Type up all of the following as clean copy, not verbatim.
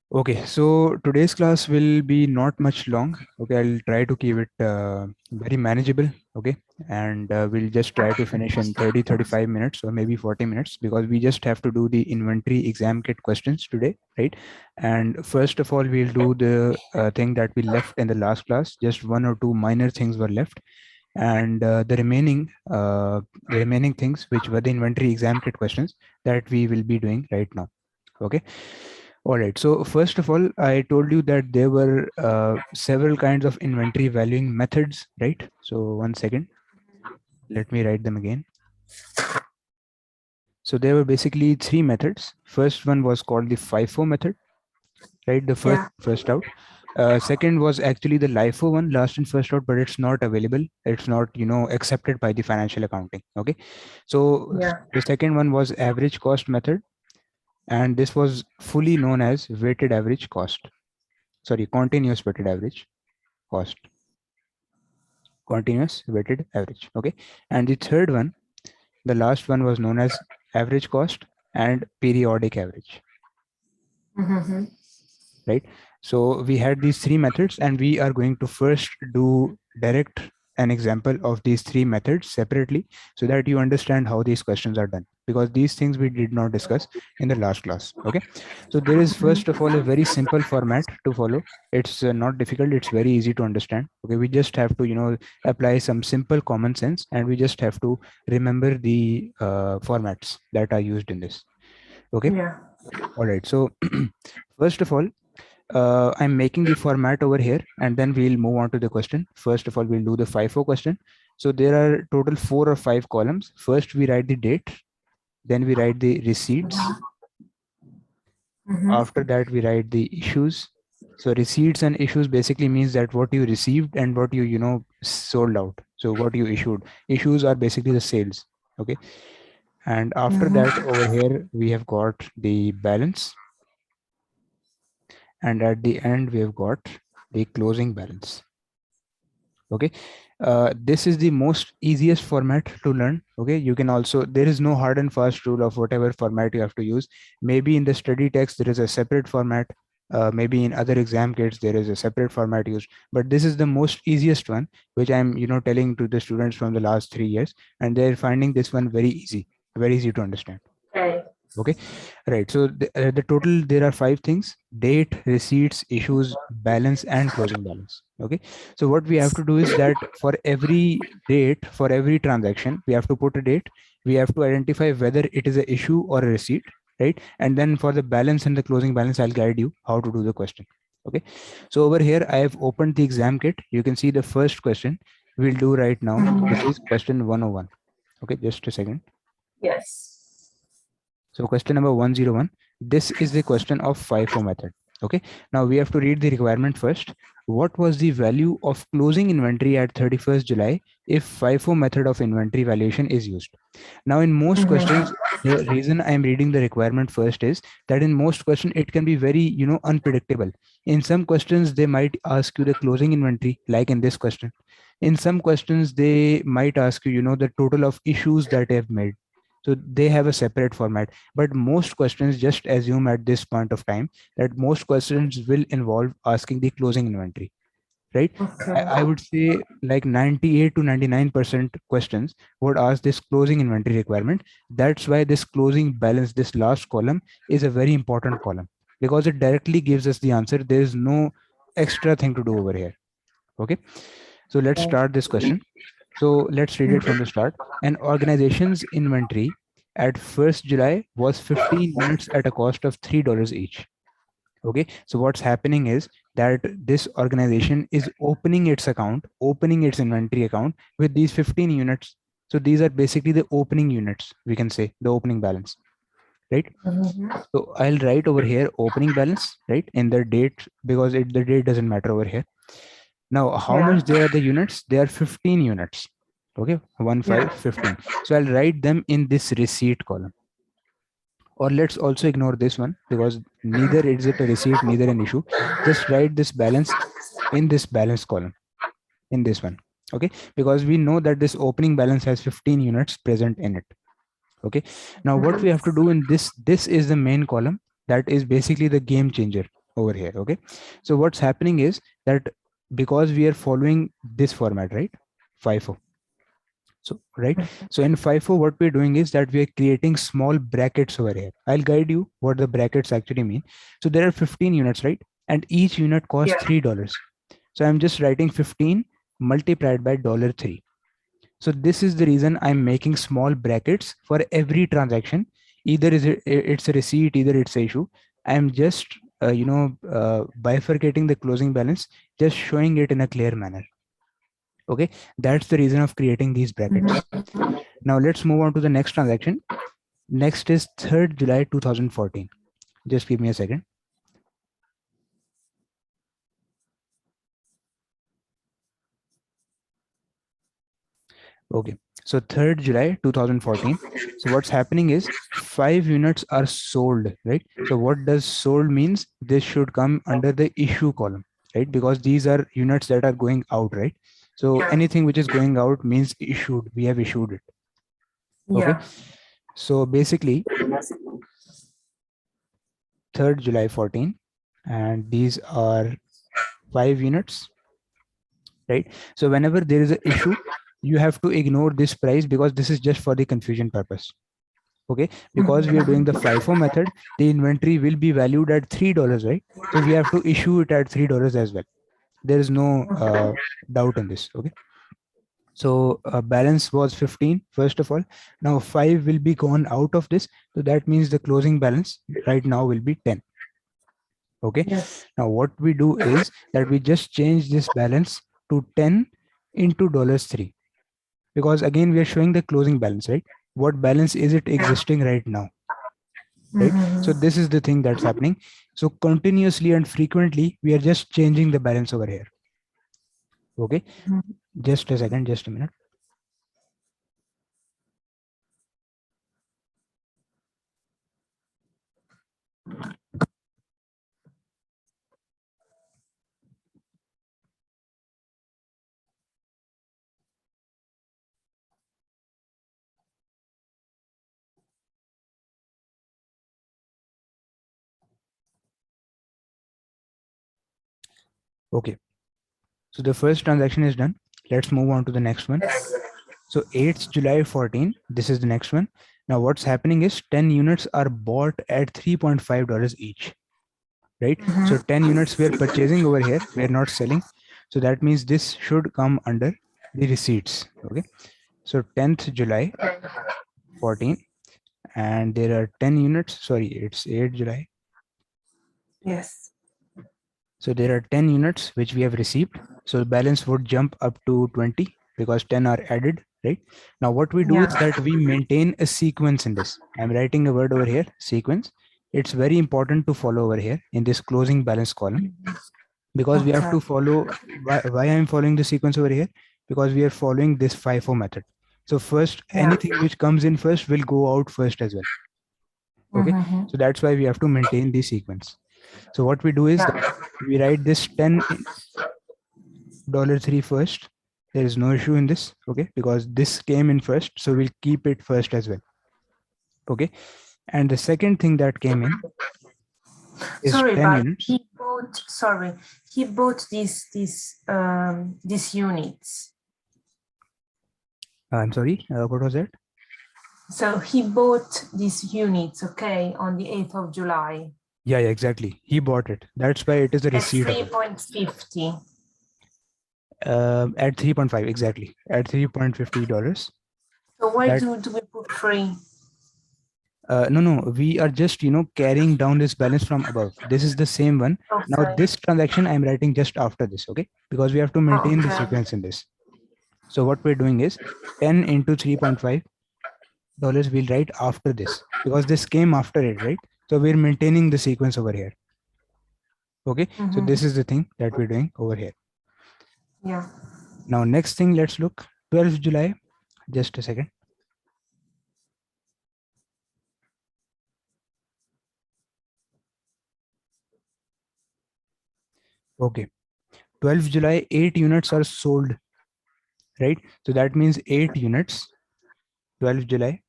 Okay, so today's class will be not much long. Okay, I'll try to keep it very manageable. Okay, and we'll just try to finish in 35 minutes or maybe 40 minutes, because we just have to do the inventory exam kit questions today, right? And first of all, we'll do the thing that we left in the last class. Just one or two minor things were left, and the remaining things, which were the inventory exam kit questions, that we will be doing right now. Okay. All right. So first of all, I told you that there were several kinds of inventory valuing methods, right? So one second, let me write them again. So there were basically three methods. First one was called the FIFO method, right? The first out. Second was actually the LIFO one, last in first out, but it's not available. It's not, accepted by the financial accounting. Okay. So the second one was average cost method, and this was fully known as weighted average cost. Sorry, continuous weighted average cost. Continuous weighted average. Okay. And the third one, the last one, was known as average cost and periodic average. Right. So we had these three methods, and we are going to first do direct an example of these three methods separately, so that you understand how these questions are done, because these things we did not discuss in the last class. Okay. So there is first of all a very simple format to follow. It's not difficult, it's very easy to understand. Okay, we just have to apply some simple common sense, and we just have to remember the formats that are used in this. Okay. All right. So first of all, I'm making the format over here, and then we'll move on to the question. First of all, we'll do the FIFO question. So there are total 4 or 5 columns. First, we write the date, then we write the receipts. After that, we write the issues. So receipts and issues basically means that what you received and what you sold out. So what you issued. Issues are basically the sales. Okay. And after that, over here, we have got the balance. And at the end, we have got the closing balance. Okay. This is the most easiest format to learn. Okay, you can also, there is no hard and fast rule of whatever format you have to use. Maybe in the study text there is a separate format, maybe in other exam kits there is a separate format used, but this is the most easiest one, which I'm telling to the students from the last 3 years, and they're finding this one very easy to understand. Okay. Right. So the total, there are 5 things: date, receipts, issues, balance, and closing balance. Okay. So what we have to do is that for every date, for every transaction, we have to put a date. We have to identify whether it is an issue or a receipt, right? And then for the balance and the closing balance, I'll guide you how to do the question. Okay. So over here, I have opened the exam kit. You can see the first question we'll do right now. This is question 101. Okay. Just a second. So question number 101, this is the question of FIFO method. Okay. Now we have to read the requirement first. What was the value of closing inventory at 31st July if FIFO method of inventory valuation is used? Now in most questions, the reason I'm reading the requirement first is that in most questions, it can be very, unpredictable. In some questions, they might ask you the closing inventory, like in this question. In some questions, they might ask you, the total of issues that they have made. So they have a separate format, but most questions just assume at this point of time that most questions will involve asking the closing inventory, right? I would say like 98 to 99% questions would ask this closing inventory requirement. That's why this closing balance, this last column, is a very important column, because it directly gives us the answer. There is no extra thing to do over here. Okay. So let's start this question. So let's read it from the start. An organization's inventory at 1st July was 15 units at a cost of $3 each. Okay. So what's happening is that this organization is opening its account, opening its inventory account with these 15 units. So these are basically the opening units, we can say the opening balance, right? So I'll write over here opening balance, right, in the date, because the date doesn't matter over here. Now, how much there are the units? There are 15 units. Okay, 15. So I'll write them in this receipt column. Or let's also ignore this one, because neither is it a receipt, neither an issue. Just write this balance in this balance column, in this one. Okay, because we know that this opening balance has 15 units present in it. Okay, now what we have to do in this is the main column. That is basically the game changer over here. Okay, so what's happening is that because we are following this format, right? FIFO. So right, so in FIFO what we're doing is that we are creating small brackets over here. I'll guide you what the brackets actually mean. So there are 15 units, right? And each unit costs Yeah. $3. So I'm just writing 15 multiplied by $3. So this is the reason I'm making small brackets for every transaction. Either it's a receipt, either it's a issue. I'm just bifurcating the closing balance, just showing it in a clear manner. Okay, that's the reason of creating these brackets. Now let's move on to the next transaction. Next is 3rd July 2014. Just give me a second. Okay, so 3rd July 2014. So what's happening is 5 units are sold, right? So what does sold means? This should come under the issue column, right? Because these are units that are going out, right? So Yeah. anything which is going out means issued. We have issued it. Okay, Yeah. so basically 3rd July 14, and these are 5 units, right? So whenever there is an issue, you have to ignore this price because this is just for the confusion purpose. Okay, because we are doing the FIFO method, the inventory will be valued at $3, right? So we have to issue it at $3 as well. There is no doubt in this. Okay, so balance was 15 first of all. Now 5 will be gone out of this, so that means the closing balance right now will be 10. Okay, Yes. now what we do is that we just change this balance to 10 into $3, because again we are showing the closing balance, right? What balance is it Yeah. existing right now, right? So Mm-hmm. this is the thing that's happening. So continuously and frequently we are just changing the balance over here. Okay, just a second, just a minute. Okay, so the first transaction is done. Let's move on to the next one. So 8th July 14, this is the next one. Now what's happening is 10 units are bought at $3.5 each, right? So 10 units we are purchasing over here, we are not selling. So that means this should come under the receipts. Okay, so 10th July 14, and there are 10 units. Sorry, it's 8th July. Yes. So there are 10 units which we have received. So the balance would jump up to 20 because 10 are added, right? Now what we do is Yeah. that we maintain a sequence in this. I'm writing a word over here, sequence. It's very important to follow over here in this closing balance column, because we have Okay. to follow. Why I'm following the sequence over here? Because we are following this FIFO method. So first, Yeah. anything which comes in first will go out first as well. Okay, Mm-hmm. so that's why we have to maintain the sequence. So what we do is that Yeah. we write this 10 $3 first. There is no issue in this. Okay, because this came in first, so we'll keep it first as well. Okay, and the second thing that came in is Sorry, 10 but units. he bought. Sorry, he bought these units. I'm sorry, what was that? So he bought these units, okay, on the 8th of July Yeah, exactly, he bought it. That's why it is a at receipt above. 3.50. At 3.5, exactly, at $3.50. So why That do we put free? no, we are just carrying down this balance from above. This is the same one. Now Okay. this transaction I'm writing just after this. Okay, because we have to maintain the Okay. sequence in this. So what we're doing is 10 into $3.5 we'll write after this, because this came after it, right? So we're maintaining the sequence over here. Okay, so Mm-hmm. this is the thing that we're doing over here. Yeah. Now next thing, let's look 12th July. Just a second. Okay, 12th July, 8 units are sold, right? So that means 8 units. 12th July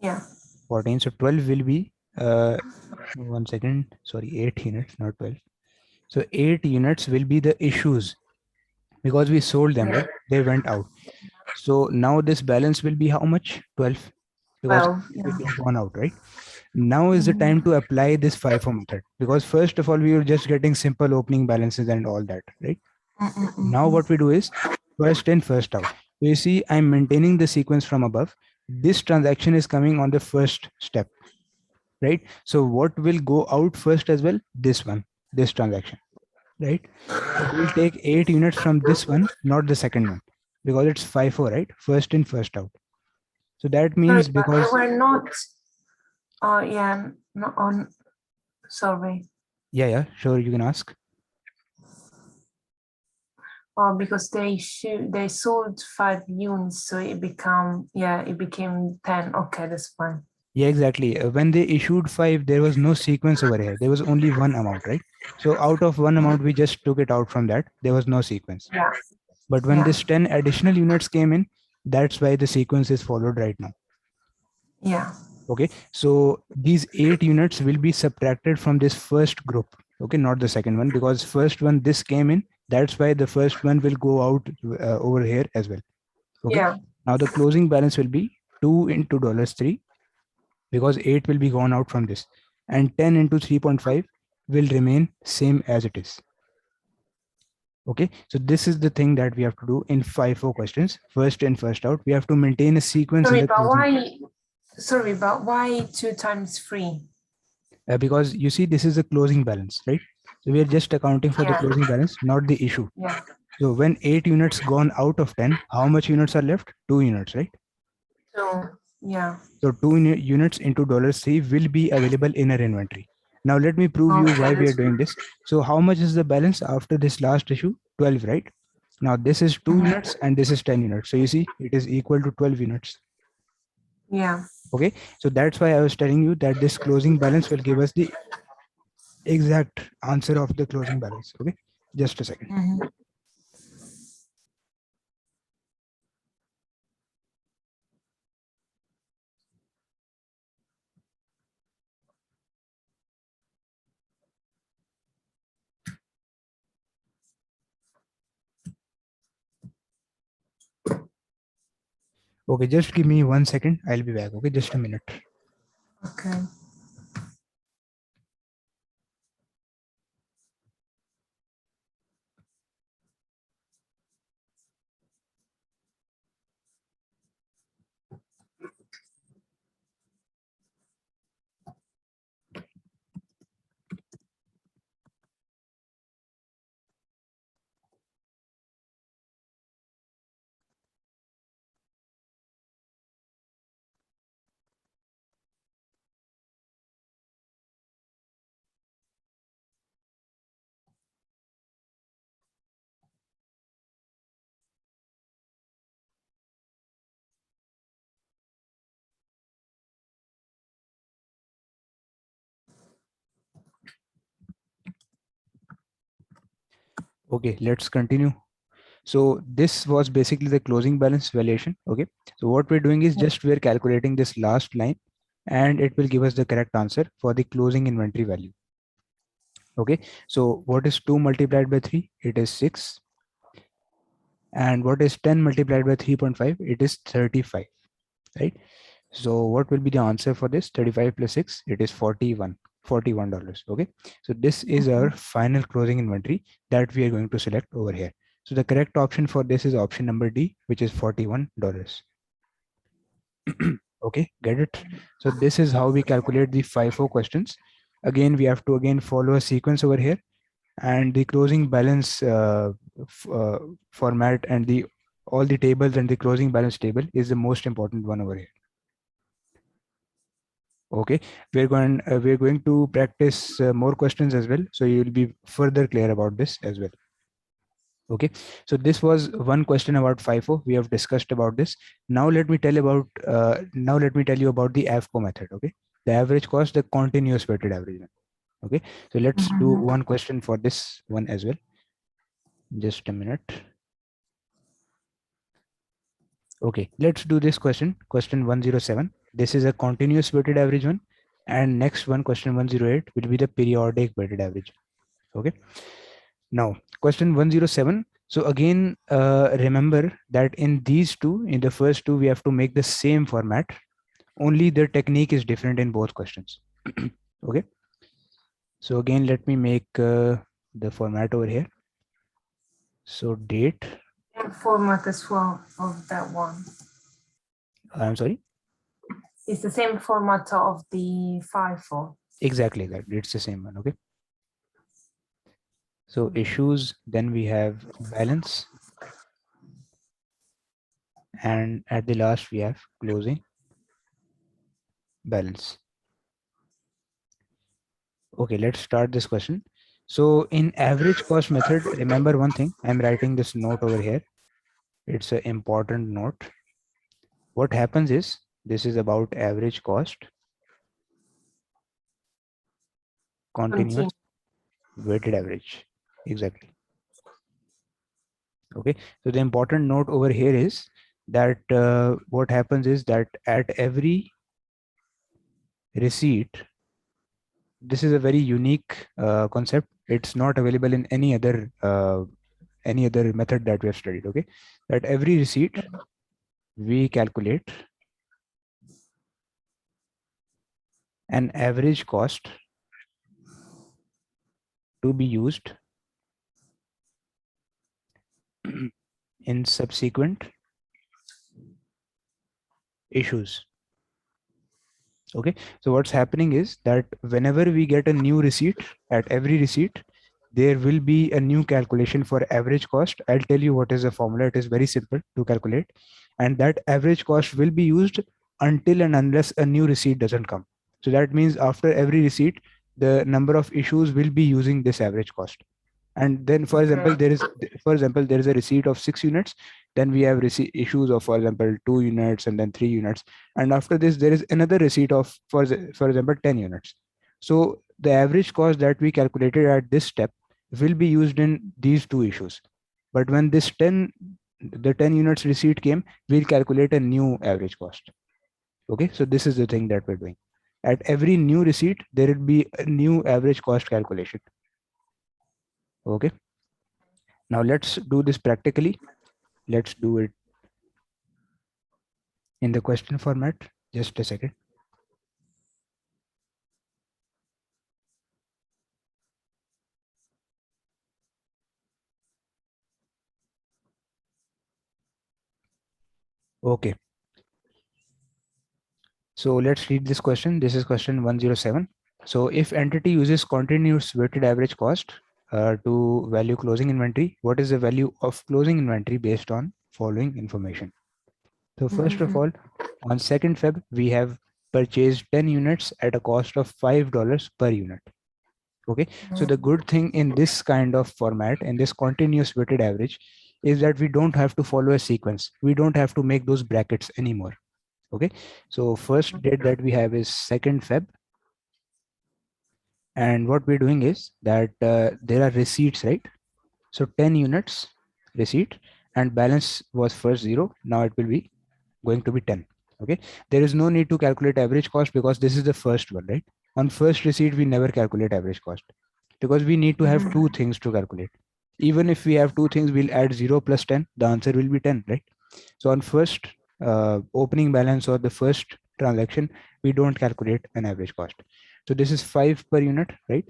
Yeah. 14, so 12 will be 1 second, sorry, 8 units, not 12. So 8 units will be the issues because we sold them, Yeah. right? They went out. So now this balance will be how much? 12, because Well, yeah. it has gone out, right? Now is the Mhm. time to apply this FIFO method, because first of all, we were just getting simple opening balances and all that, right? Now what we do is first in, first out. So you see, I'm maintaining the sequence from above. This transaction is coming on the first step, right? So what will go out first as well? This one, this transaction, right? So we'll take 8 units from this one, not the second one, because it's FIFO, right? First in, first out. So that Sorry, means but they because, were not. Oh, yeah. Not on. Sorry. yeah, sure, you can ask. Oh, because they sold 5 units, so it became 10. Okay, that's fine. Yeah, exactly. When they issued 5, there was no sequence over here. There was only one amount, right? So out of one amount, we just took it out from that. There was no sequence. Yeah, But when yeah, this 10 additional units came in, that's why the sequence is followed right now. yeah. Okay. So these 8 units will be subtracted from this first group. Okay. Not the second one, because first one, this came in. That's why the first one will go out over here as well. Okay. Yeah. Now the closing balance will be 2 into $3, because 8 will be gone out from this, and 10 into 3.5 will remain same as it is. Okay, so this is the thing that we have to do in 5 4 questions, first in, first out. We have to maintain a sequence in Sorry, the but closing, why? Sorry, but why 2 times 3? because you see, this is the closing balance, right? So we are just accounting for the Yeah, closing balance, not the issue. yeah. So when 8 units gone out of 10, how much units are left? 2 units, right? So yeah. So units into $3 will be available in our inventory. Now let me prove you why Okay, we are that's doing this. So how much is the balance after this last issue? 12, right? Now this is 2 units and this is 10 units. So you see, it is equal to 12 units. yeah. Okay. So that's why I was telling you that this closing balance will give us the exact answer of the closing balance. Okay. Just a second. Mhm. Okay. Just give me 1 second. I'll be back. Okay. Just a minute. Okay. Okay. Let's continue. So this was basically the closing balance valuation. Okay. So what we're doing is just we're calculating this last line, and it will give us the correct answer for the closing inventory value. Okay. So what is 2 multiplied by 3? It is 6. And what is 10 multiplied by 3.5? It is 35. Right. So what will be the answer for this? 35 plus 6, it is 41. $41. Okay. So this is our final closing inventory that we are going to select over here. So the correct option for this is option number D, which is $41. Okay, get it? So this is how we calculate the FIFO questions. Again, we have to again follow a sequence over here, and the closing balance format and the all the tables and the closing balance table is the most important one over here. Okay, we're going to practice more questions as well, so you will be further clear about this as well. Okay, so this was one question about FIFO. We have discussed about this. Now let me tell you about the AFCO method. Okay, the average cost, the continuous weighted average one. Okay, so let's do one question for this one as well. Just a minute. Okay, let's do this question. Question 107. This is a continuous weighted average one. And next one, question 108, will be the periodic weighted average. Okay. Now, question 107. So again, remember that in these two, in the first two, we have to make the same format. Only the technique is different in both questions. Okay. So again, let me make the format over here. So date. And format as well of that one. I'm sorry. It's the same format of the FIFO. Exactly. It's the same one. Okay. So issues, then we have balance, and at the last we have closing balance. Okay, let's start this question. So in average cost method, remember one thing, I'm writing this note over here. It's an important note. What happens is, this is about average cost, continuous Continue. weighted average. Exactly. Okay. So the important note over here is that what happens is that at every receipt, this is a very unique concept. It's not available in any other method that we have studied. Okay. At every receipt, we calculate an average cost to be used in subsequent issues. Okay, so what's happening is that whenever we get a new receipt, at every receipt, there will be a new calculation for average cost. I'll tell you what is the formula. It is very simple to calculate, and that average cost will be used until and unless a new receipt doesn't come. So that means after every receipt, the number of issues will be using this average cost. And then for example, Okay. there is a receipt of 6 units, then we have receipt issues of, for example, 2 units and then 3 units, and after this there is another receipt of, for example, 10 units. So the average cost that we calculated at this step will be used in these two issues. But when the 10 units receipt came, we'll calculate a new average cost. Okay, so this is the thing that we're doing. At every new receipt, there will be a new average cost calculation. Okay, now let's do this practically. Let's do it in the question format. Just a second. Okay. So let's read this question. This is question 107. So if entity uses continuous weighted average cost to value closing inventory, what is the value of closing inventory based on following information? So first of all, on 2nd Feb, we have purchased 10 units at a cost of $5 per unit. Okay, so the good thing in this kind of format, in this continuous weighted average, is that we don't have to follow a sequence. We don't have to make those brackets anymore. Okay, so first date that we have is 2nd Feb, and what we're doing is that there are receipts, right? So 10 units receipt, and balance was first 0. Now it will be going to be 10. Okay, there is no need to calculate average cost because this is the first one, right? On first receipt, we never calculate average cost because we need to have two things to calculate. Even if we have two things, we'll add 0 plus 10, the answer will be 10, right? So on first opening balance or the first transaction, we don't calculate an average cost. So this is 5 per unit, right?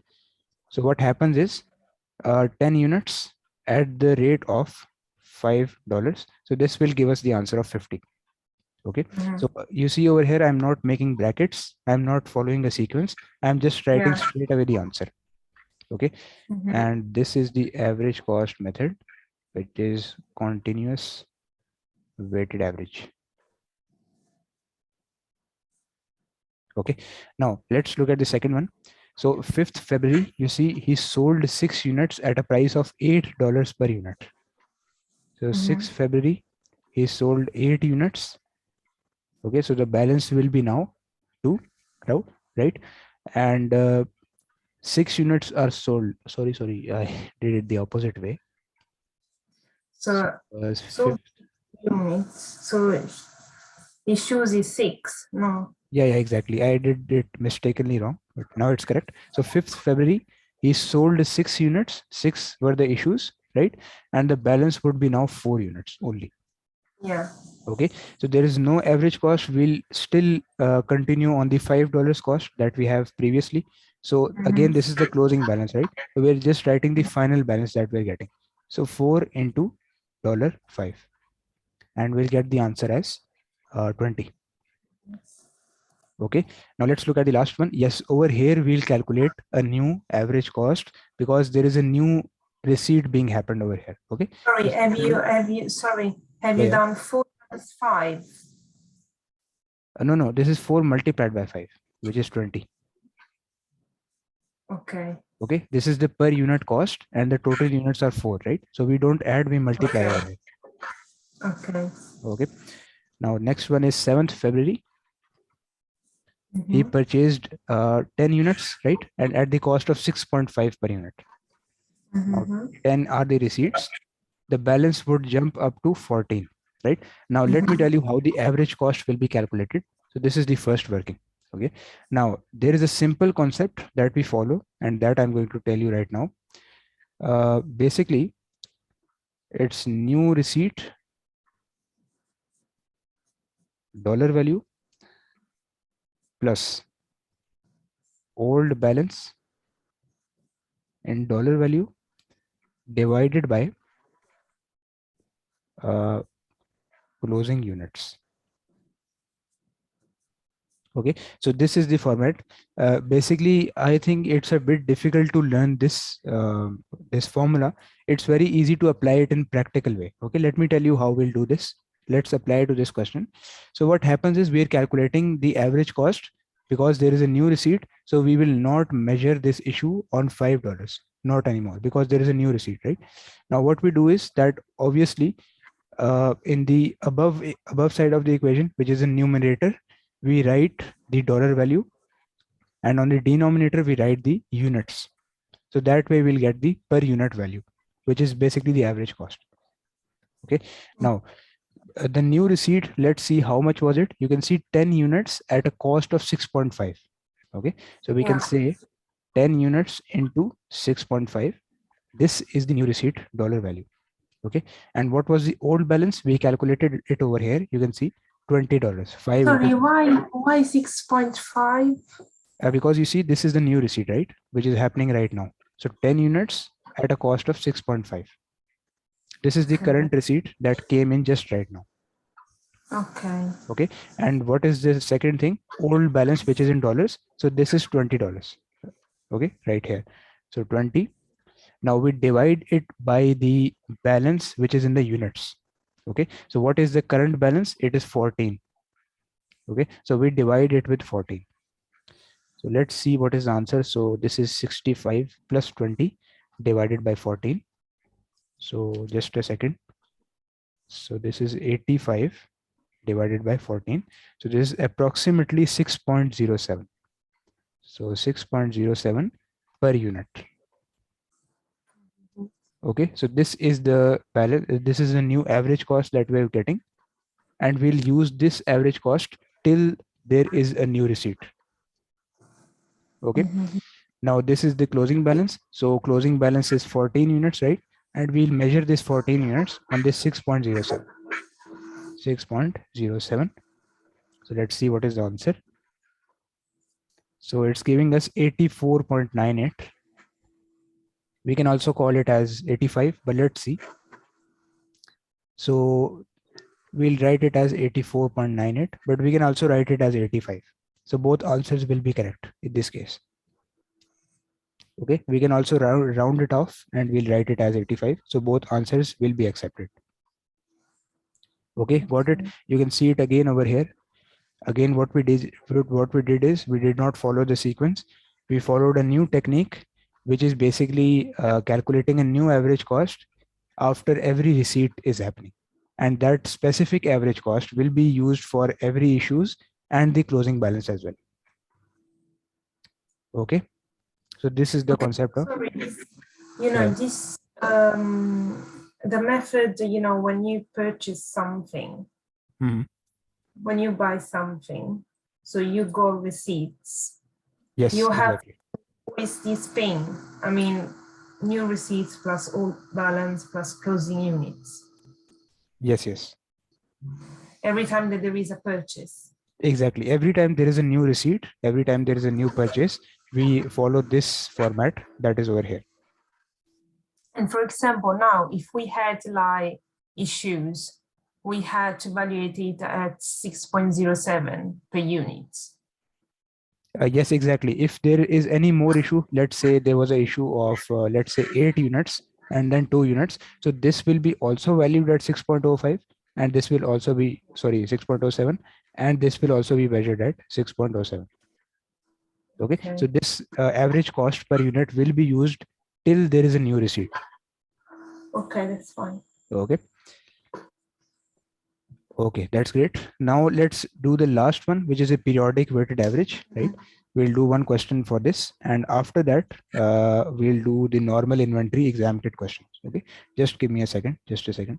So what happens is 10 units at the rate of $5. So this will give us the answer of 50. Okay, so you see over here, I'm not making brackets, I'm not following a sequence, I'm just writing Yeah. straight away the answer. Okay, and this is the average cost method, which is continuous weighted average. Okay, now let's look at the second one. So 5th February, you see he sold 6 units at a price of $8 per unit. So 6th February, he sold 8 units. Okay, so the balance will be now 2, right? And 6 units are sold. Sorry, I did it the opposite way. So So units. So issues is 6. No. Yeah, exactly. I did it mistakenly wrong, but now it's correct. So 5th February, he sold 6 units. 6 were the issues, right? And the balance would be now 4 units only. Yeah. Okay. So there is no average cost. We'll still continue on the $5 cost that we have previously. So again, this is the closing balance, right? So we're just writing the final balance that we're getting. So 4 into $5, and we'll get the answer as 20. Okay, now let's look at the last one. Yes, over here we'll calculate a new average cost because there is a new receipt being happened over here. Okay. Sorry, So have yeah, you yeah. done 4 times 5? No, this is 4 multiplied by 5, which is 20. Okay. Okay, this is the per unit cost and the total units are 4, right? So we don't add, we multiply Okay. over here. Okay. Okay, now next one is 7th February. He Mm-hmm. purchased 10 units, right? And at the cost of 6.5 per unit. Now Mm-hmm. 10 are the receipts. The balance would jump up to 14, right? Now let me tell you how the average cost will be calculated. So this is the first working. Okay, now there is a simple concept that we follow and that I'm going to tell you right now. Basically, it's new receipt dollar value plus old balance in dollar value divided by uh, closing units. Okay, so this is the format. Basically, I think it's a bit difficult to learn this formula. It's very easy to apply it in practical way. Okay, let me tell you how we'll do this. Let's apply it to this question. So what happens is we're calculating the average cost because there is a new receipt. So we will not measure this issue on $5, not anymore, because there is a new receipt, right? Now what we do is that obviously in the above side of the equation, which is a numerator, we write the dollar value, and on the denominator we write the units. So that way we'll get the per unit value, which is basically the average cost. Okay, now the new receipt, let's see how much was it. You can see 10 units at a cost of 6.5. Okay, so we can Yeah. say 10 units into 6.5. This is the new receipt dollar value. Okay, and what was the old balance? We calculated it over here. You can see $20, 5 into Sorry, why 6.5? because you see this is the new receipt, right, which is happening right now. So 10 units at a cost of 6.5. This is the Okay. current receipt that came in just right now. Okay. Okay, and what is the second thing? Old balance, which is in dollars. So this is $20. Okay, right here. So 20. Now we divide it by the balance which is in the units. Okay, so what is the current balance? It is 14. Okay, so we divide it with 14. So let's see what is the answer. So this is 65 plus 20 divided by 14. So just a second. So this is 85 divided by 14. So this is approximately 6.07. So 6.07 per unit. Okay, so this is the balance. This is the new average cost that we're getting, and we'll use this average cost till there is a new receipt. Okay, now this is the closing balance. So closing balance is 14 units, right? And we'll measure this 14 units on this 6.07. 6.07. So let's see what is the answer. So it's giving us 84.98. We can also call it as 85, but let's see. So we'll write it as 84.98, but we can also write it as 85. So both answers will be correct in this case. Okay, we can also round it off and we'll write it as 85. So both answers will be accepted. Okay, got it. You can see it again over here. Again, what we did is we did not follow the sequence. We followed a new technique, which is basically calculating a new average cost after every receipt is happening. And that specific average cost will be used for every issues and the closing balance as well. Okay, so this is the Okay. concept of, Sorry. yeah. This the method, when you purchase something, Mhm. when you buy something, So you go receipts. Yes, You have exactly. always this thing. I mean, new receipts plus old balance plus closing units. Yes, yes, Every time that there is a purchase. exactly. Every time there is a new receipt, every time there is a new purchase, we follow this format that is over here. And for example, now if we had like issues, we had to evaluate it at 6.07 per unit. Yes, exactly. If there is any more issue, let's say there was a issue of, let's say 8 units and then 2 units. So this will be also valued at 6.05, and this will also be, sorry, 6.07, and this will also be measured at 6.07. Okay. Okay. So this average cost per unit will be used till there is a new receipt. Okay, that's fine. Okay. Okay, that's great. Now let's do the last one, which is a periodic weighted average, right? We'll do one question for this, and after that, we'll do the normal inventory exempted questions. Okay, just give me a second, just a second.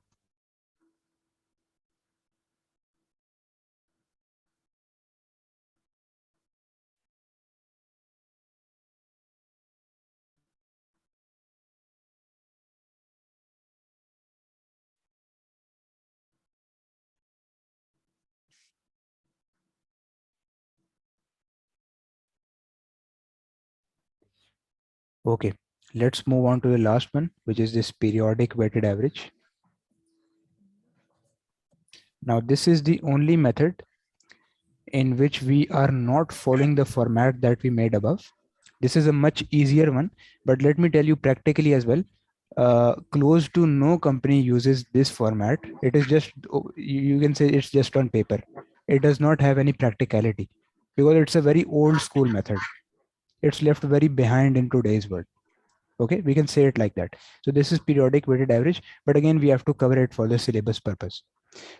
Okay, let's move on to the last one, which is this periodic weighted average. Now, this is the only method in which we are not following the format that we made above. This is a much easier one, but let me tell you practically as well. Close to no company uses this format. It is just, you can say it's just on paper. It does not have any practicality because it's a very old school method. It's left very behind in today's world. Okay, we can say it like that. So this is periodic weighted average, but again, we have to cover it for the syllabus purpose.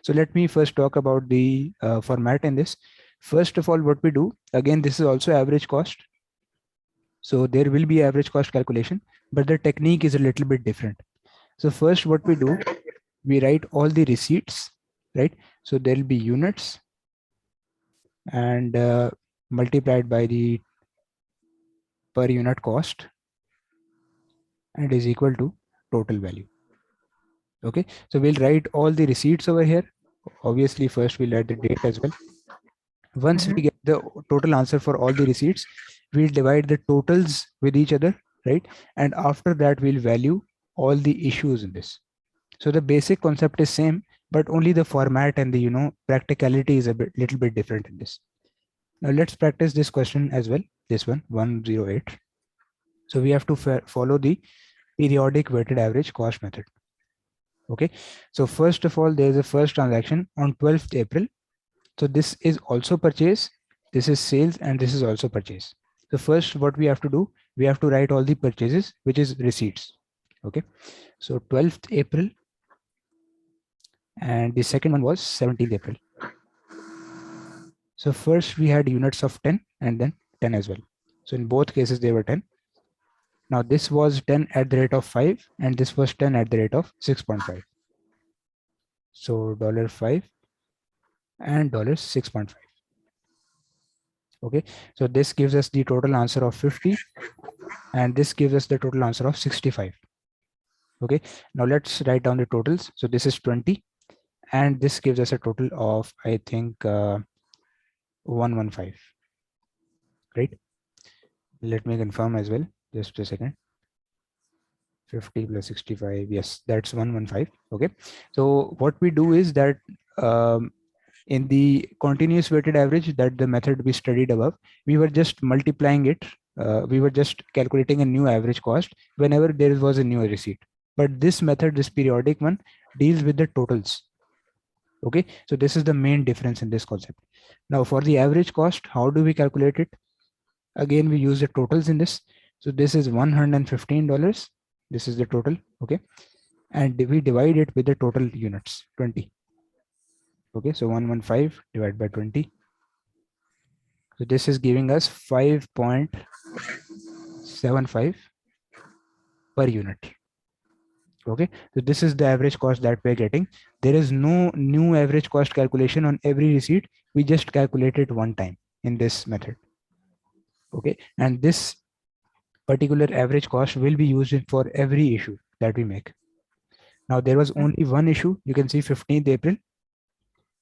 So let me first talk about the format in this. First of all, what we do, again, this is also average cost. So there will be average cost calculation, but the technique is a little bit different. So first what we do, we write all the receipts, right? So there will be units and multiplied by the per unit cost and is equal to total value. Okay, so we'll write all the receipts over here. Obviously, first we'll write the date as well. Once we get the total answer for all the receipts, we'll divide the totals with each other, right? And after that, we'll value all the issues in this. So the basic concept is same, but only the format and the practicality is a little bit different in this. Now let's practice this question as well. This one 108. So we have to follow the periodic weighted average cost method. Okay. So first of all, there is a first transaction on 12th April. So this is also purchase, this is sales, and this is also purchase. So first what we have to do, we have to write all the purchases, which is receipts. Okay. So 12th April, and the second one was 17th April. So first we had units of 10 and then 10 as well. So in both cases they were 10. Now this was 10 at the rate of 5 and this was 10 at the rate of 6.5. So $5 and $6.5. Okay, so this gives us the total answer of 50 and this gives us the total answer of 65. Okay, now let's write down the totals. So this is 20 and this gives us a total of, I think, 115, right? Let me confirm as well, just a second. 50 plus 65, yes, that's 115. Okay, so what we do is that in the continuous weighted average, that the method we studied above, we were just multiplying it. We were just calculating a new average cost whenever there was a new receipt. But this method, this periodic one, deals with the totals. Okay, so this is the main difference in this concept. Now for the average cost, how do we calculate it? Again, we use the totals in this. So this is $115. This is the total. Okay, and we divide it with the total units, 20. Okay, so 115 divided by 20. So this is giving us 5.75 per unit. Okay, so this is the average cost that we're getting. There is no new average cost calculation on every receipt. We just calculate it one time in this method. Okay, and this particular average cost will be used for every issue that we make. Now there was only one issue, you can see 15th April,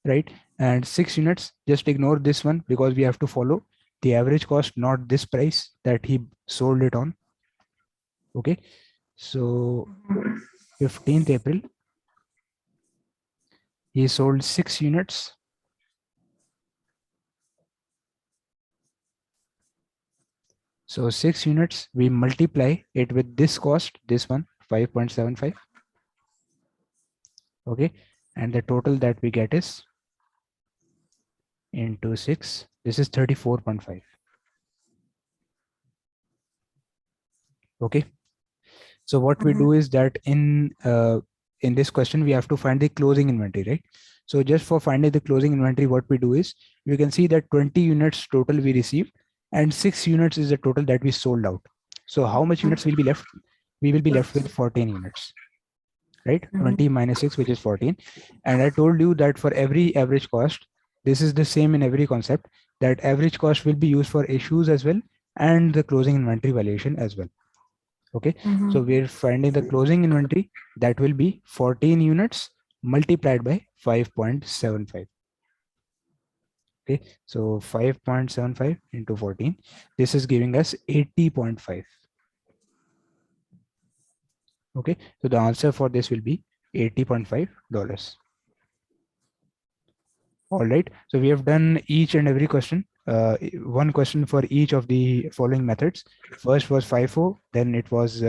right? And 6 units, just ignore this one because we have to follow the average cost, not this price that he sold it on. Okay, so 15th April, he sold 6 units. So 6 units, we multiply it with this cost, this one, 5.75. Okay, and the total that we get is into 6. This is 34.5. Okay, so what we do is that in this question we have to find the closing inventory, right? So just for finding the closing inventory, what we do is we can see that 20 units total we received and 6 units is the total that we sold out. So how much units will be left? We will be left with 14 units, right? 20 minus 6, which is 14. And I told you that for every average cost, this is the same in every concept, that average cost will be used for issues as well and the closing inventory valuation as well. Okay, so we're finding the closing inventory, that will be 14 units multiplied by 5.75. Okay, so 5.75 into 14, this is giving us 80.5. Okay, so the answer for this will be $80.5. All right, so we have done each and every question, one question for each of the following methods. First was FIFO, then it was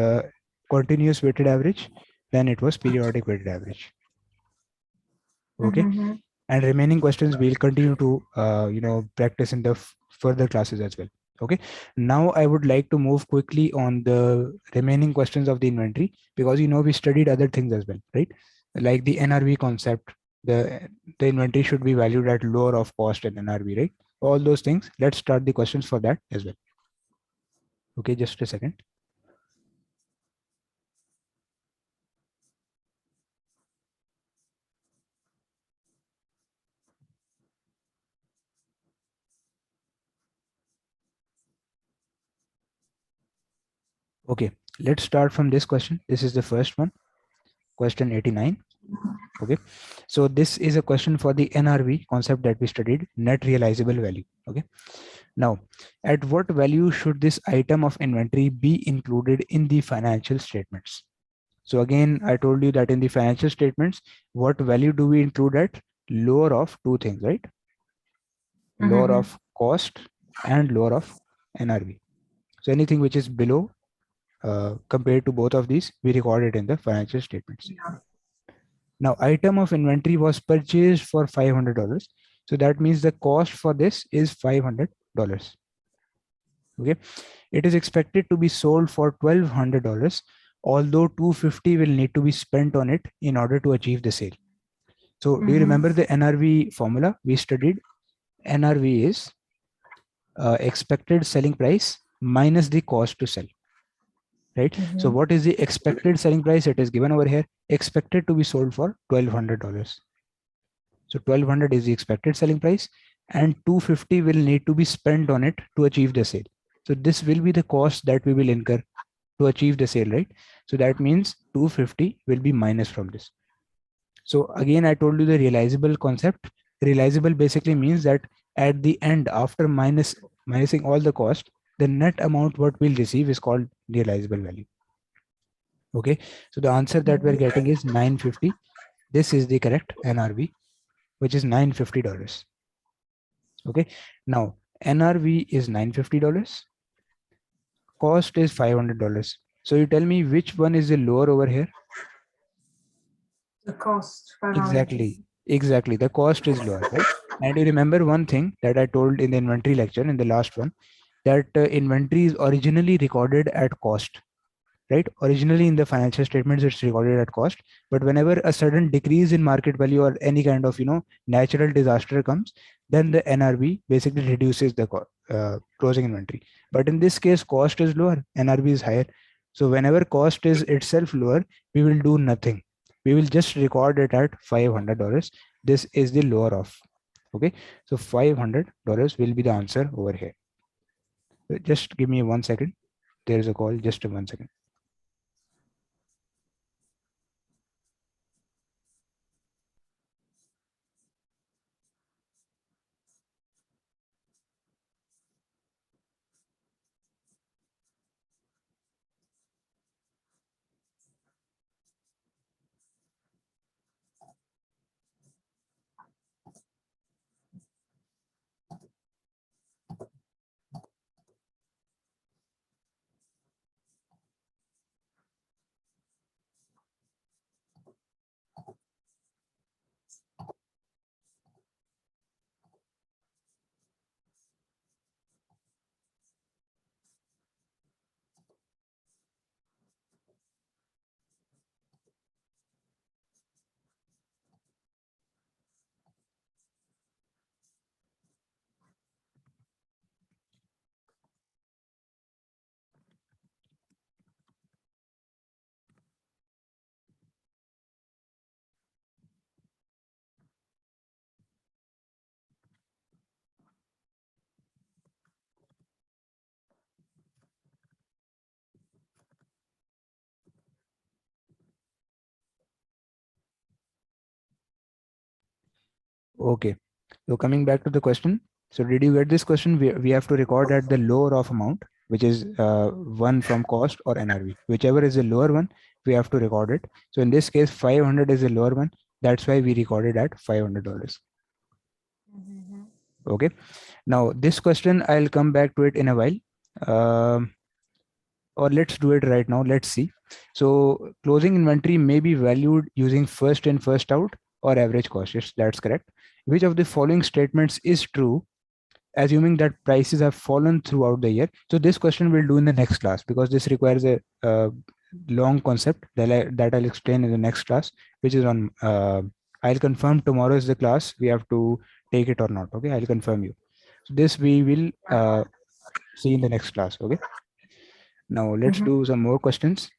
continuous weighted average, then it was periodic weighted average. Okay, and remaining questions we'll continue to practice in the further classes as well. Okay, now I would like to move quickly on the remaining questions of the inventory, because we studied other things as well, right? Like the NRV concept, the inventory should be valued at lower of cost and NRV, right? All those things. Let's start the questions for that as well. Okay, just a second. Okay, let's start from this question. This is the first one, question 89. Okay, so this is a question for the NRV concept that we studied, net realizable value. Okay, now at what value should this item of inventory be included in the financial statements? So again, I told you that in the financial statements, what value do we include at? Lower of two things, right? Lower of cost and lower of NRV. So anything which is below compared to both of these, we record it in the financial statements. Now, item of inventory was purchased for $500. So that means the cost for this is $500. Okay, it is expected to be sold for $1,200, although $250 will need to be spent on it in order to achieve the sale. So do you remember the NRV formula we studied? NRV is expected selling price minus the cost to sell, right? So what is the expected selling price? It is given over here, expected to be sold for $1,200. So 1200 is the expected selling price and 250 will need to be spent on it to achieve the sale. So this will be the cost that we will incur to achieve the sale, right? So that means 250 will be minus from this. So again, I told you the realizable concept. Realizable basically means that at the end, after minusing all the cost, the net amount what we'll receive is called realizable value. Okay, so the answer that we're getting is 950. This is the correct NRV, which is $950. Okay, now NRV is $950, cost is $500. So you tell me which one is the lower over here? The cost. Exactly, the cost is lower, right? And you remember one thing that I told in the inventory lecture in the last one, that inventory is originally recorded at cost, right? Originally in the financial statements it's recorded at cost, but whenever a sudden decrease in market value or any kind of natural disaster comes, then the NRV basically reduces the closing inventory. But in this case, cost is lower, NRV is higher. So whenever cost is itself lower, we will do nothing, we will just record it at $500. This is the lower of. Okay, so $500 will be the answer over here. Just give me 1 second. There is a call. Just 1 second. Okay. So coming back to the question. So did you get this question? We have to record at the lower of amount, which is one from cost or NRV. Whichever is the lower one, we have to record it. So in this case, 500 is the lower one. That's why we recorded at $500. Okay. Now this question, I'll come back to it in a while. Or let's do it right now. Let's see. So closing inventory may be valued using first in, first out or average cost. Yes, that's correct. Which of the following statements is true, assuming that prices have fallen throughout the year? So this question we'll do in the next class because this requires a long concept that I'll explain in the next class, which is on. I'll confirm tomorrow is the class. We have to take it or not. Okay, I'll confirm you. So this we will see in the next class. Okay. Now let's do some more questions.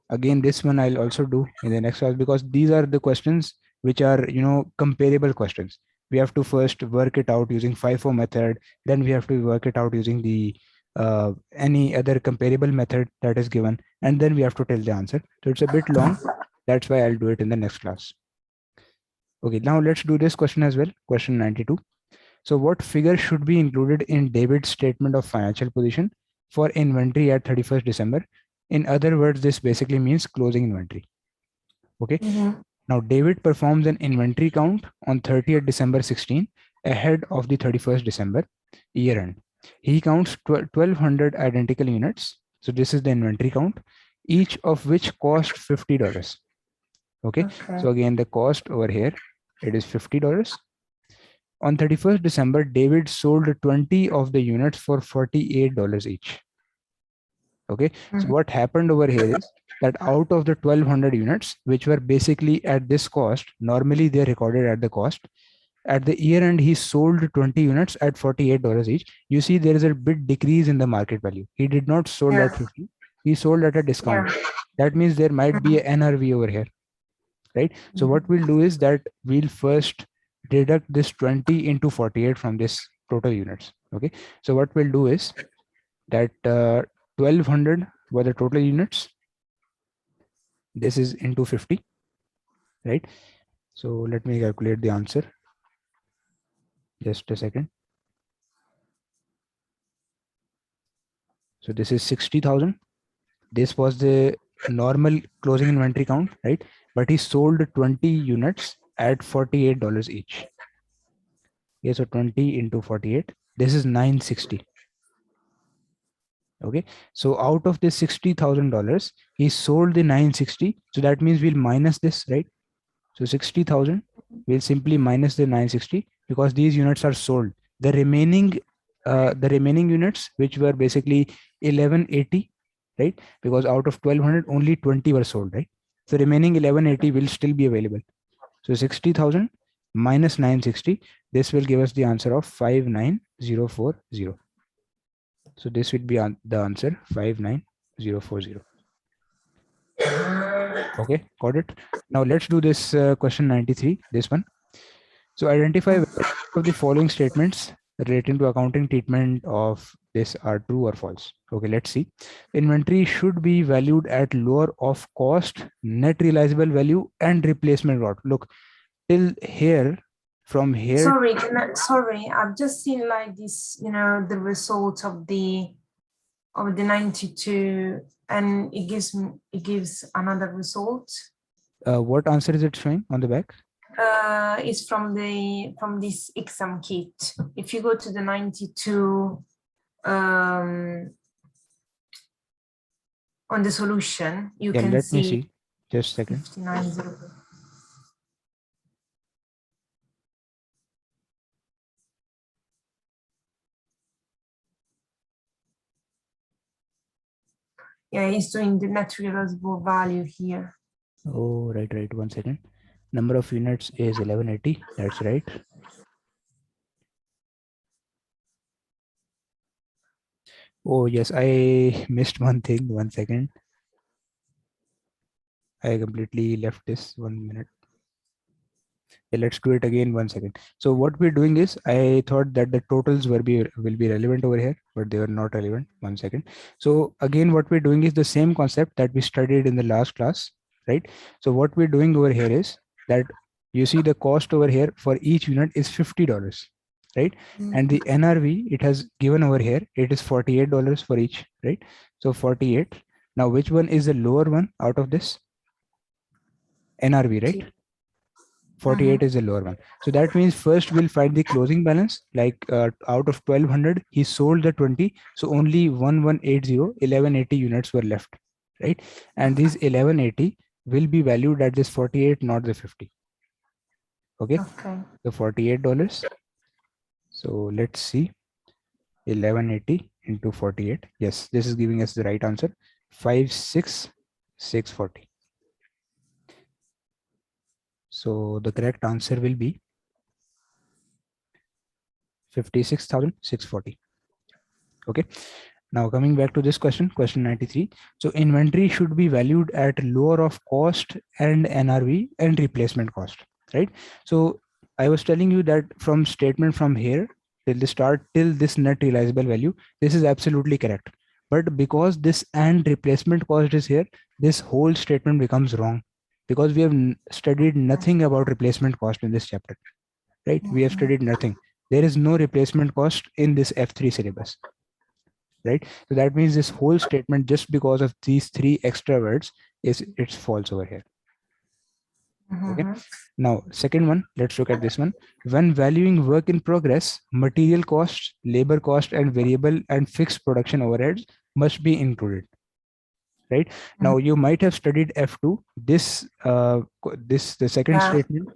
Again, this one I'll also do in the next class because these are the questions which are, comparable questions. We have to first work it out using FIFO method. Then we have to work it out using the any other comparable method that is given. And then we have to tell the answer. So it's a bit long. That's why I'll do it in the next class. Okay, now let's do this question as well. Question 92. So what figure should be included in debit statement of financial position for inventory at 31st December? In other words, this basically means closing inventory. Okay. Now David performs an inventory count on 30th December 16 ahead of the 31st December year end. He counts 1200 identical units. So this is the inventory count, each of which cost $50. Okay. So again, the cost over here, it is $50. On 31st December, David sold 20 of the units for $48 each. Okay, so what happened over here is that out of the 1200 units, which were basically at this cost, normally they're recorded at the cost. At the year end, he sold 20 units at $48 each. You see, there is a bit decrease in the market value. He did not sold at 50, he sold at a discount. That means there might be an NRV over here, right? So what we'll do is that we'll first deduct this 20 into 48 from this total units. Okay, so what we'll do is that 1200 were the total units. This is into 50, right? So let me calculate the answer. Just a second. So this is 60,000. This was the normal closing inventory count, right? But he sold 20 units at $48 each. Okay, so 20 into 48. This is 960. Okay, so out of this $60,000, he sold the 960. So that means we'll minus this, right? So 60,000 will simply minus the 960 because these units are sold. The remaining units, which were basically 1180, right? Because out of 1200, only 20 were sold, right? So remaining 1180 will still be available. So 60,000 minus 960, this will give us the answer of 59040. So this would be the answer 59040. Okay, got it. Now let's do this question 93, this one. So identify whether of the following statements relating to accounting treatment of this are true or false. Okay, let's see. Inventory should be valued at lower of cost, net realizable value, and replacement cost. Look, till here, from here. Sorry, I've just seen like this, the result of the 92, and it gives another result. What answer is it showing on the back? Is from this exam kit. If you go to the 92 on the solution, you Yeah, can let me see see. Just a second. 59. Yeah, it's doing the net realizable value here. Oh, right. 1 second. Number of units is 1180. That's right. Oh, yes, I missed one thing. 1 second. I completely left this 1 minute. Yeah, let's do it again. 1 second. So what we're doing is, I thought that the totals will be relevant over here, but they were not relevant. 1 second. So again, what we're doing is the same concept that we studied in the last class, right? So what we're doing over here is that you see the cost over here for each unit is $50, right? And the NRV it has given over here, it is $48 for each, right? So 48. Now, which one is the lower one out of this? NRV, right? 48 is the lower one. So that means first we'll find the closing balance, like out of 1200, he sold the 20. So only 1180 units were left, right? And these 1180 will be valued at this 48, not the 50. Okay. Okay. So $48. So let's see, 1180 into 48. Yes, this is giving us the right answer. 56640. So the correct answer will be 56,640. Okay. Now coming back to this question 93. So inventory should be valued at lower of cost and NRV and replacement cost, right? So I was telling you that from statement from here till the start till this net realizable value, this is absolutely correct. But because this and replacement cost is here, this whole statement becomes wrong, because we have studied nothing about replacement cost in this chapter, right? We have studied nothing. There is no replacement cost in this F3 syllabus, right? So that means this whole statement, just because of these three extra words, it's false over here. Okay. Now, second one, let's look at this one. When valuing work in progress, material costs, labor cost, and variable and fixed production overheads must be included. Right now, you might have studied F2. The second statement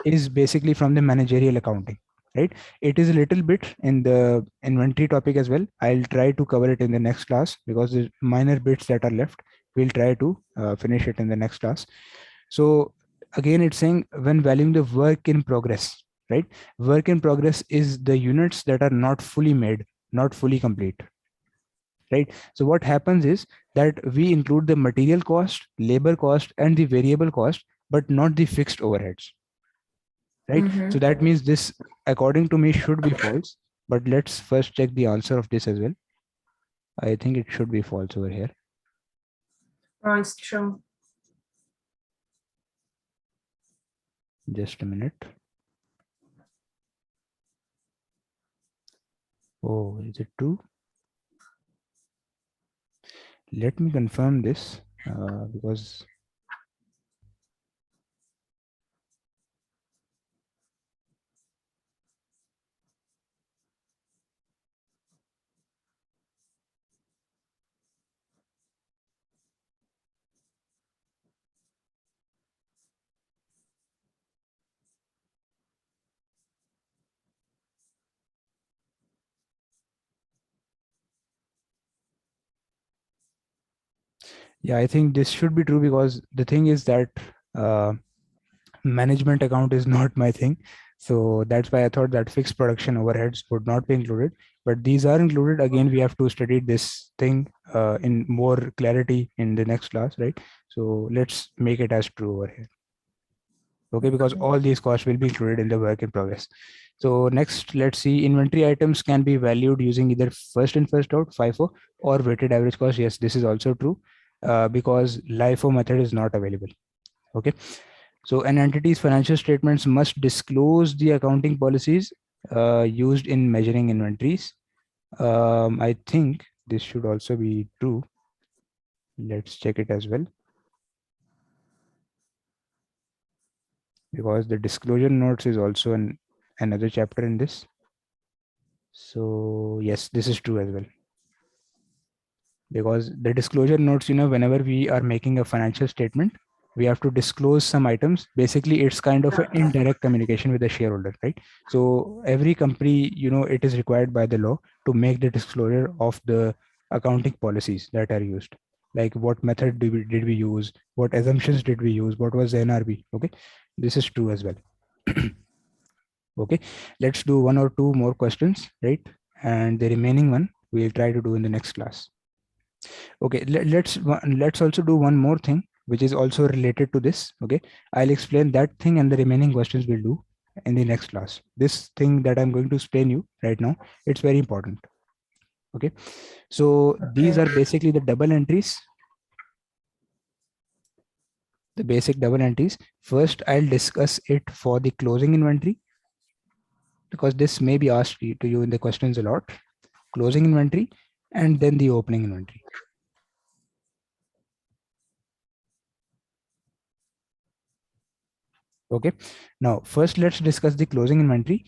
is basically from the managerial accounting, right? It is a little bit in the inventory topic as well. I'll try to cover it in the next class, because the minor bits that are left, we'll try to finish it in the next class. So again, it's saying when valuing the work in progress, right? Work in progress is the units that are not fully made, not fully complete, right? So what happens is that we include the material cost, labor cost, and the variable cost, but not the fixed overheads, right? So that means this, according to me, should be false. But let's first check the answer of this as well. I think it should be false over here. Oh, it's true. Just a minute. Oh, is it true? Let me confirm this, because yeah, I think this should be true, because the thing is that uh, management account is not my thing. So that's why I thought that fixed production overheads would not be included, but these are included. Again, we have to study this thing in more clarity in the next class, right? So let's make it as true over here. Okay, because all these costs will be included in the work in progress. So next, let's see, inventory items can be valued using either first in first out FIFO or weighted average cost. Yes, this is also true, because LIFO method is not available. Okay, so an entity's financial statements must disclose the accounting policies used in measuring inventories. I think this should also be true. Let's check it as well, because the disclosure notes is also another chapter in this. So yes, this is true as well, because the disclosure notes, whenever we are making a financial statement, we have to disclose some items. Basically, it's kind of an indirect communication with the shareholder, right? So every company, it is required by the law to make the disclosure of the accounting policies that are used, like what method did we use, what assumptions did we use, what was the NRV. Okay, this is true as well. Okay, let's do one or two more questions, right? And the remaining one we'll try to do in the next class. Okay, let's also do one more thing which is also related to this. Okay, I'll explain that thing and the remaining questions we'll do in the next class. This thing that I'm going to explain you right now, it's very important. Okay, so these are basically the double entries, the basic double entries. First, I'll discuss it for the closing inventory, because this may be asked to you in the questions a lot. Closing inventory and then the opening inventory. Okay, now first let's discuss the closing inventory.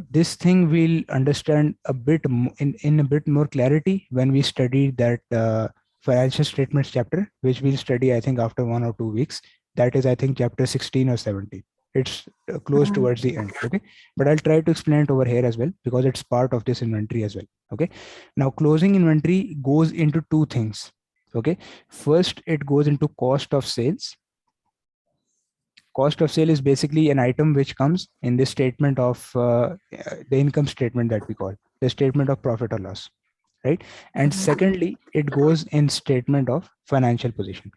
This thing we'll understand a bit in a bit more clarity when we study that financial statements chapter, which we'll study I think after 1 or 2 weeks. That is I think chapter 16 or 17. It's close towards the end. Okay, but I'll try to explain it over here as well, because it's part of this inventory as well. Okay, now closing inventory goes into two things. Okay, first it goes into cost of sales. Cost of sale is basically an item which comes in this statement of the income statement that we call the statement of profit or loss, right? And secondly, it goes in statement of financial position,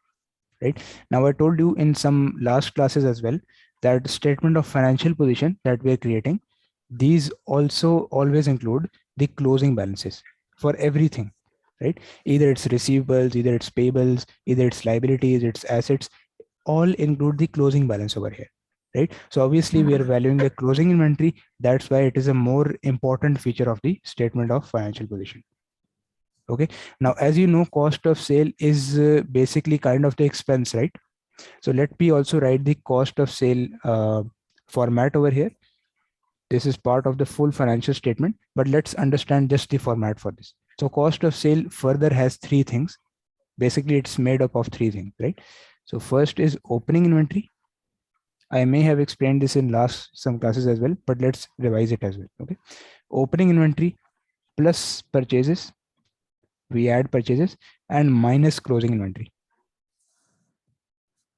right? Now I told you in some last classes as well that statement of financial position that we are creating, these also always include the closing balances for everything, right? Either it's receivables, either it's payables, either it's liabilities, it's assets, all include the closing balance over here, right? So obviously we are valuing the closing inventory. That's why it is a more important feature of the statement of financial position. Okay, now as you know, cost of sale is basically kind of the expense, right? So let me also write the cost of sale format over here. This is part of the full financial statement, but let's understand just the format for this. So cost of sale further has three things. Basically it's made up of three things, right? So first is opening inventory. I may have explained this in last some classes as well, but let's revise it as well. Okay, opening inventory plus purchases, we add purchases, and minus closing inventory,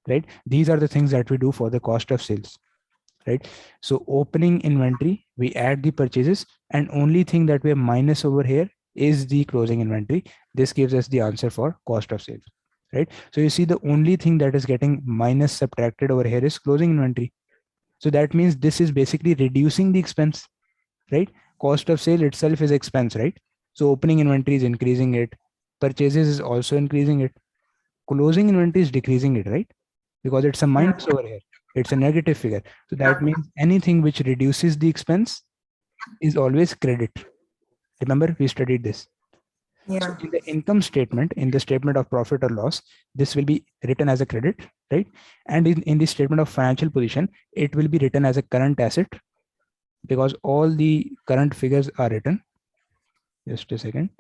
right? These are the things that we do for the cost of sales, right? So opening inventory, we add the purchases, and only thing that we have minus over here is the closing inventory. This gives us the answer for cost of sales, right? So you see the only thing that is getting minus subtracted over here is closing inventory. So that means this is basically reducing the expense, right? Cost of sale itself is expense, right? So opening inventory is increasing it, purchases is also increasing it, closing inventory is decreasing it, right? Because it's a minus over here, it's a negative figure. So that means anything which reduces the expense is always credit. Remember, we studied this. So Yeah. in the income statement, in the statement of profit or loss, this will be written as a credit, right? And in the statement of financial position, it will be written as a current asset, because all the current figures are written. Just a second.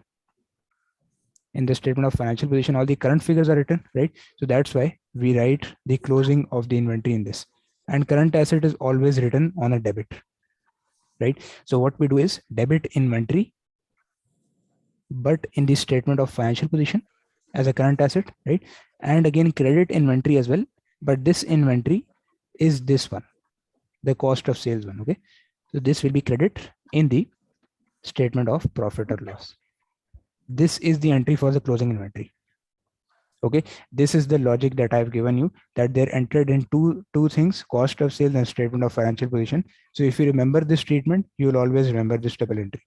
In the statement of financial position, all the current figures are written, right? So that's why we write the closing of the inventory in this. And current asset is always written on a debit, right? So what we do is debit inventory, but in the statement of financial position as a current asset, right? And again, credit inventory as well. But this inventory is this one, the cost of sales one, okay? So this will be credit in the statement of profit or loss. This is the entry for the closing inventory. Okay, this is the logic that I've given you, that they're entered in two things: cost of sales and statement of financial position. So if you remember this treatment, you'll always remember this double entry.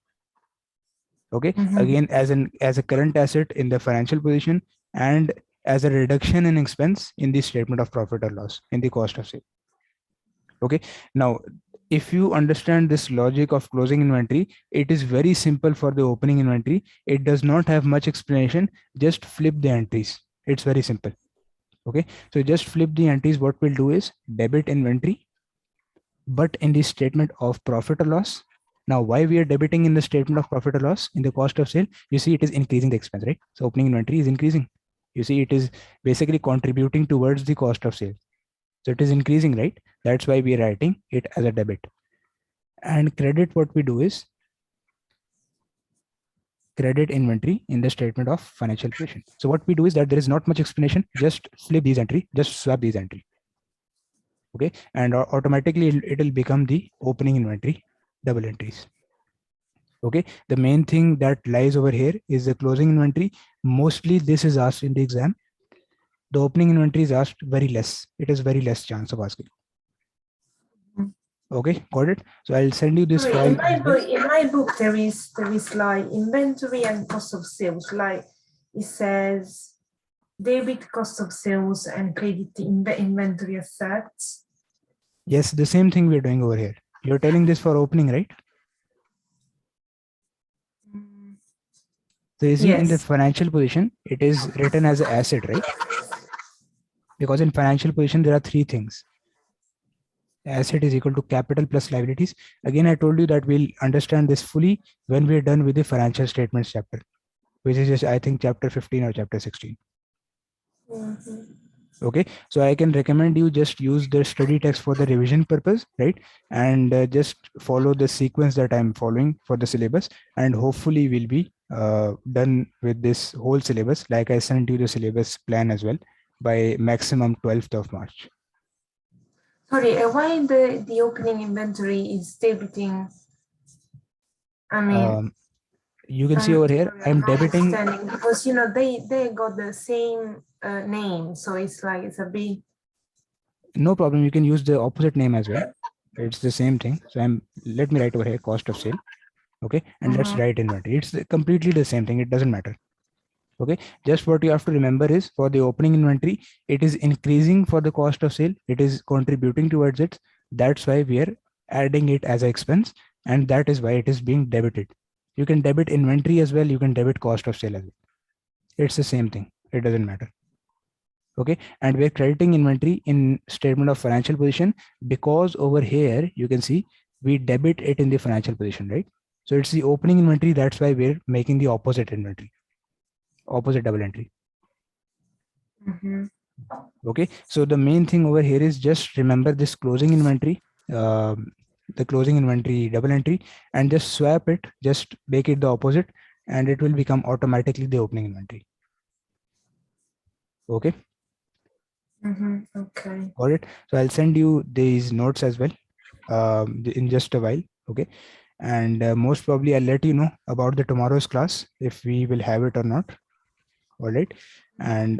Okay, again, as a current asset in the financial position, and as a reduction in expense in the statement of profit or loss in the cost of sale. Okay, now if you understand this logic of closing inventory, it is very simple for the opening inventory. It does not have much explanation. Just flip the entries. It's very simple. Okay, so just flip the entries. What we'll do is debit inventory, but in the statement of profit or loss. Now, why we are debiting in the statement of profit or loss in the cost of sale? You see, it is increasing the expense, right? So opening inventory is increasing. You see, it is basically contributing towards the cost of sale. So it is increasing, right? That's why we are writing it as a debit. And credit, what we do is credit inventory in the statement of financial position. So what we do is that there is not much explanation. Just flip these entry, just swap these entry. Okay, and automatically it will become the opening inventory double entries. Okay, the main thing that lies over here is the closing inventory. Mostly this is asked in the exam. The opening inventory is asked very less. It is very less chance of asking. Okay, got it. So I'll send you this Sorry, file as well. in my book there is like inventory and cost of sales. Like it says debit cost of sales and credit inventory assets. Yes, the same thing we're doing over here. You're telling this for opening, right? So you see in the Yes. financial position, it is written as an asset, right? Because in financial position, there are three things. Asset is equal to capital plus liabilities. Again, I told you that we'll understand this fully when we're done with the financial statements chapter, which is just, I think, chapter 15 or chapter 16. Okay, so I can recommend you just use the study text for the revision purpose, right? And just follow the sequence that I'm following for the syllabus, and hopefully we'll be done with this whole syllabus. Like I sent you the syllabus plan as well by maximum 12th of March. Sorry, why the opening inventory is debiting? I mean, you can see over here, sorry, I'm I'm not debiting. understanding because you know they got the same name, so it's like it's a bit. No problem. You can use the opposite name as well. It's the same thing. So let me write over here cost of sale. Okay, and let's write inventory. It's completely the same thing. It doesn't matter. Okay, just what you have to remember is for the opening inventory, it is increasing for the cost of sale. It is contributing towards it. That's why we are adding it as an expense, and that is why it is being debited. You can debit inventory as well. You can debit cost of sale as well. It's the same thing. It doesn't matter. Okay, and we're crediting inventory in statement of financial position because over here you can see we debit it in the financial position, right? So it's the opening inventory. That's why we're making the opposite inventory, opposite double entry. Okay, so the main thing over here is just remember this closing inventory, the closing inventory double entry, and just swap it, just make it the opposite, and it will become automatically the opening inventory. Okay. Okay. Got it. So I'll send you these notes as well in just a while. Okay, and most probably I'll let you know about the tomorrow's class if we will have it or not. All right, and